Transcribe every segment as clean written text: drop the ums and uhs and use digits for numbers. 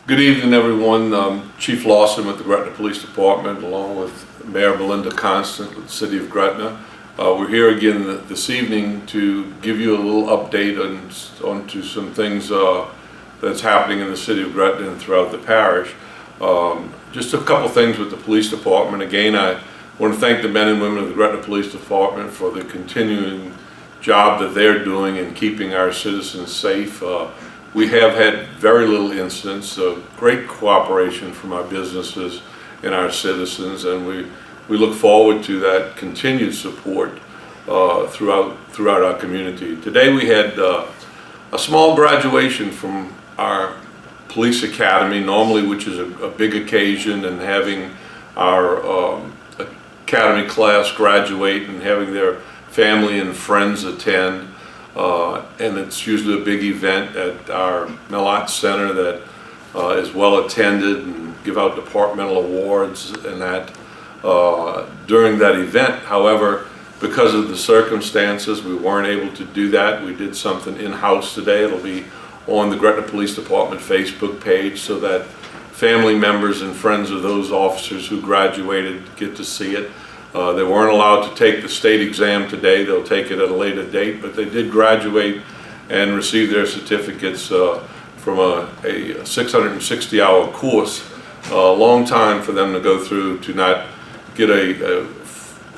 Good evening, everyone. Chief Lawson with the Gretna Police Department, along with Mayor Belinda Constant with the City of Gretna. We're here again this evening to give you a little update onto some things that's happening in the City of Gretna and throughout the parish. Just a couple things with the Police Department. Again, I want to thank the men and women of the Gretna Police Department for the continuing job that they're doing in keeping our citizens safe. We have had very little incidents, great cooperation from our businesses and our citizens, and we look forward to that continued support throughout our community. Today we had a small graduation from our police academy, normally which is a big occasion, and having our academy class graduate and having their family and friends attend. And it's usually a big event at our Millot Center that is well attended, and give out departmental awards and that during that event. However, because of the circumstances, we weren't able to do that. We did something in-house today. It'll be on the Gretna Police Department Facebook page so that family members and friends of those officers who graduated get to see it. They weren't allowed to take the state exam today. They'll take it at a later date, but they did graduate and receive their certificates from a 660-hour course. A long time for them to go through to not get a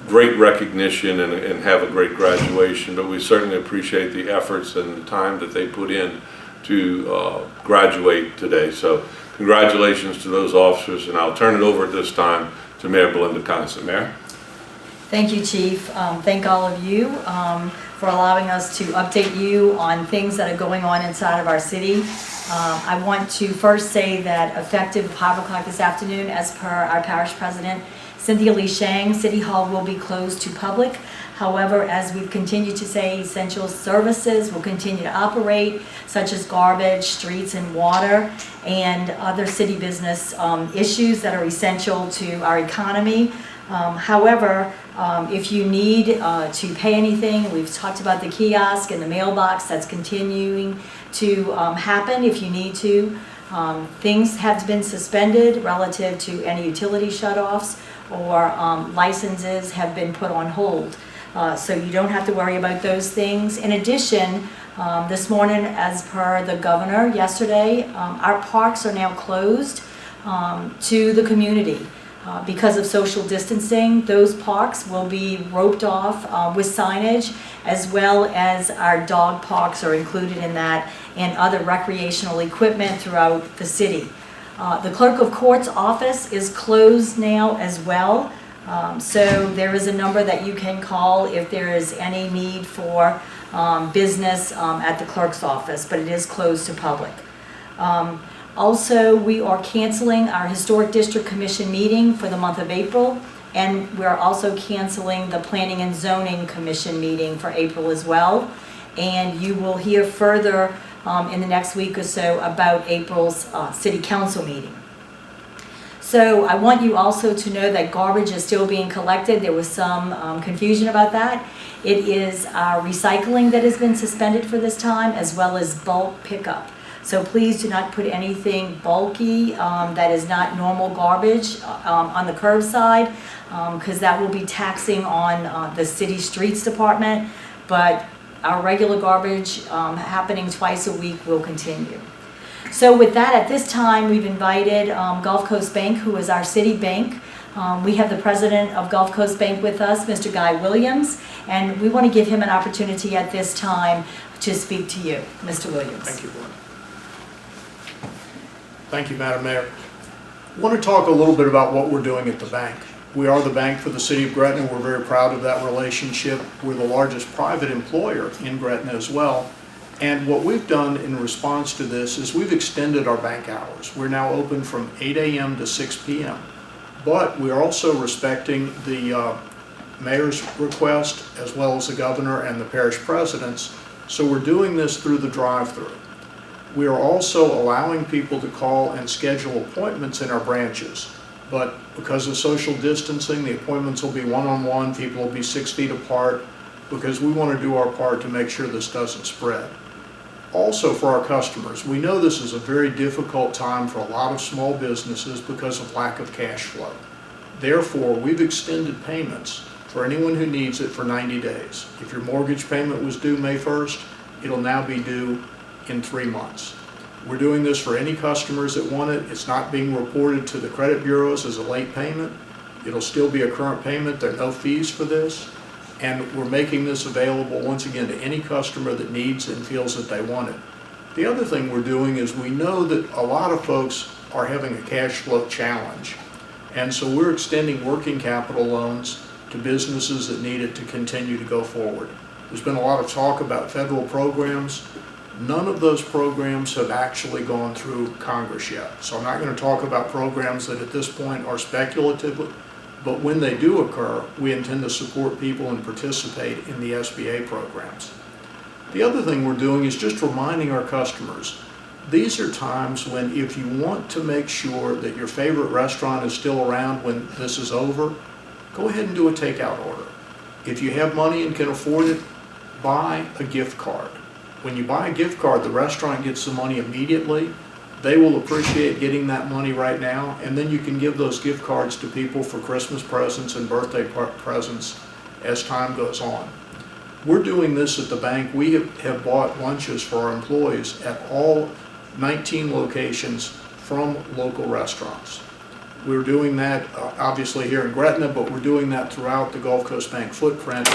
great recognition and have a great graduation, but we certainly appreciate the efforts and the time that they put in to graduate today. So congratulations to those officers, and I'll turn it over at this time to Mayor Belinda Constant. Mayor? Thank you, Chief. Thank all of you for allowing us to update you on things that are going on inside of our city. I want to first say that effective 5 o'clock this afternoon, as per our parish president, Cynthia Lee Shang, City Hall will be closed to public. However, as we've continued to say, essential services will continue to operate, such as garbage, streets, and water, and other city business issues that are essential to our economy. However, if you need to pay anything, we've talked about the kiosk and the mailbox that's continuing to happen if you need to. Things have been suspended relative to any utility shutoffs, or licenses have been put on hold. So you don't have to worry about those things. In addition, this morning, as per the governor yesterday, our parks are now closed to the community. Because of social distancing, those parks will be roped off with signage, as well as our dog parks are included in that, and other recreational equipment throughout the city. The Clerk of Court's office is closed now as well, so there is a number that you can call if there is any need for business at the clerk's office, but it is closed to public. Also, we are canceling our Historic District Commission meeting for the month of April, and we're also canceling the Planning and Zoning Commission meeting for April as well. And you will hear further in the next week or so about April's City Council meeting. So I want you also to know that garbage is still being collected. There was some confusion about that. It is recycling that has been suspended for this time, as well as bulk pickup. So please do not put anything bulky that is not normal garbage on the curbside, because that will be taxing on the city streets department. But our regular garbage happening twice a week will continue. So with that, at this time, we've invited Gulf Coast Bank, who is our city bank. We have the president of Gulf Coast Bank with us, Mr. Guy Williams, and we want to give him an opportunity at this time to speak to you, Mr. Williams. Thank you, Belinda. Thank you, Madam Mayor. I want to talk a little bit about what we're doing at the bank. We are the bank for the City of Gretna. We're very proud of that relationship. We're the largest private employer in Gretna as well. And what we've done in response to this is we've extended our bank hours. We're now open from 8 a.m. to 6 p.m. But we're also respecting the mayor's request, as well as the governor and the parish presidents. So we're doing this through the drive-through. We are also allowing people to call and schedule appointments in our branches. But because of social distancing, the appointments will be one-on-one, people will be 6 feet apart, because we want to do our part to make sure this doesn't spread. Also for our customers, we know this is a very difficult time for a lot of small businesses because of lack of cash flow. Therefore, we've extended payments for anyone who needs it for 90 days. If your mortgage payment was due May 1st, it'll now be due in 3 months. We're doing this for any customers that want it. It's not being reported to the credit bureaus as a late payment. It'll still be a current payment. There are no fees for this. And we're making this available once again to any customer that needs and feels that they want it. The other thing we're doing is we know that a lot of folks are having a cash flow challenge. And so we're extending working capital loans to businesses that need it to continue to go forward. There's been a lot of talk about federal programs. None of those programs have actually gone through Congress yet. So I'm not going to talk about programs that at this point are speculative. But when they do occur, we intend to support people and participate in the SBA programs. The other thing we're doing is just reminding our customers, these are times when if you want to make sure that your favorite restaurant is still around when this is over, go ahead and do a takeout order. If you have money and can afford it, buy a gift card. When you buy a gift card, the restaurant gets the money immediately. They will appreciate getting that money right now, and then you can give those gift cards to people for Christmas presents and birthday presents as time goes on. We're doing this at the bank. We have bought lunches for our employees at all 19 locations from local restaurants. We're doing that obviously here in Gretna, but we're doing that throughout the Gulf Coast Bank footprint.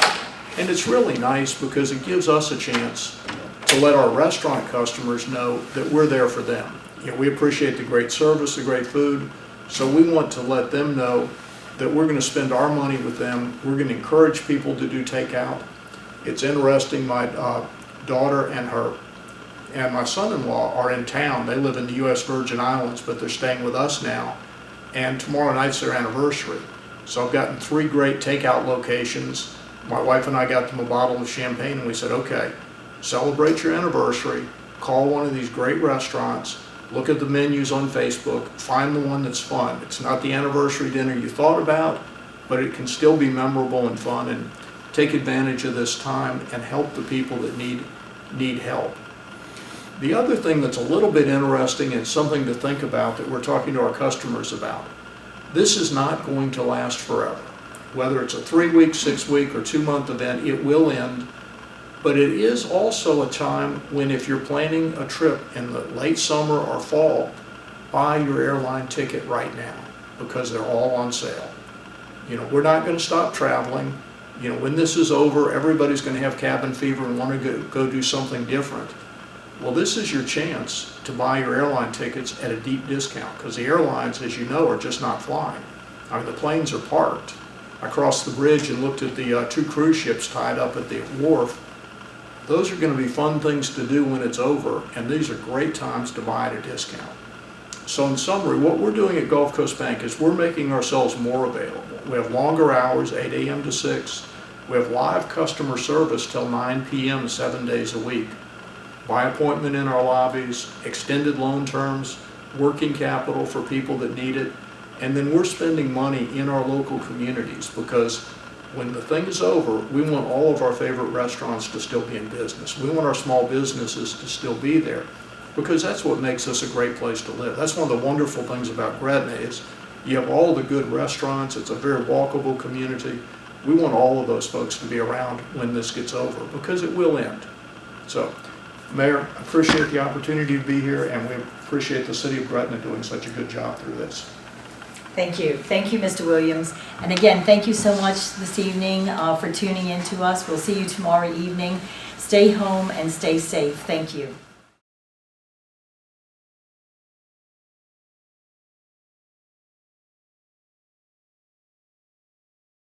And it's really nice because it gives us a chance to let our restaurant customers know that we're there for them. You know, we appreciate the great service, the great food, so we want to let them know that we're going to spend our money with them. We're going to encourage people to do takeout. It's interesting, my daughter and my son-in-law are in town. They live in the U.S. Virgin Islands, but they're staying with us now, and tomorrow night's their anniversary. So I've gotten 3 great takeout locations. My wife and I got them a bottle of champagne, and we said, okay, celebrate your anniversary, call one of these great restaurants, look at the menus on Facebook, find the one that's fun. It's not the anniversary dinner you thought about, but it can still be memorable and fun, and take advantage of this time and help the people that need help. The other thing that's a little bit interesting and something to think about that we're talking to our customers about, this is not going to last forever. Whether it's a 3-week, 6-week, or 2-month event, it will end. But it is also a time when if you're planning a trip in the late summer or fall, buy your airline ticket right now because they're all on sale. You know, we're not going to stop traveling. You know, when this is over, everybody's going to have cabin fever and want to go do something different. Well, this is your chance to buy your airline tickets at a deep discount because the airlines, as you know, are just not flying. I mean, the planes are parked. I crossed the bridge and looked at the 2 cruise ships tied up at the wharf. Those are going to be fun things to do when it's over, and these are great times to buy at a discount. So in summary, what we're doing at Gulf Coast Bank is we're making ourselves more available. We have longer hours, 8 a.m. to 6. We have live customer service till 9 p.m. 7 days a week. By appointment in our lobbies, extended loan terms, working capital for people that need it, and then we're spending money in our local communities because when the thing is over, we want all of our favorite restaurants to still be in business. We want our small businesses to still be there because that's what makes us a great place to live. That's one of the wonderful things about Gretna is you have all the good restaurants. It's a very walkable community. We want all of those folks to be around when this gets over because it will end. So, Mayor, I appreciate the opportunity to be here, and we appreciate the City of Gretna doing such a good job through this. Thank you. Thank you, Mr. Williams. And again, thank you so much this evening for tuning in to us. We'll see you tomorrow evening. Stay home and stay safe. Thank you.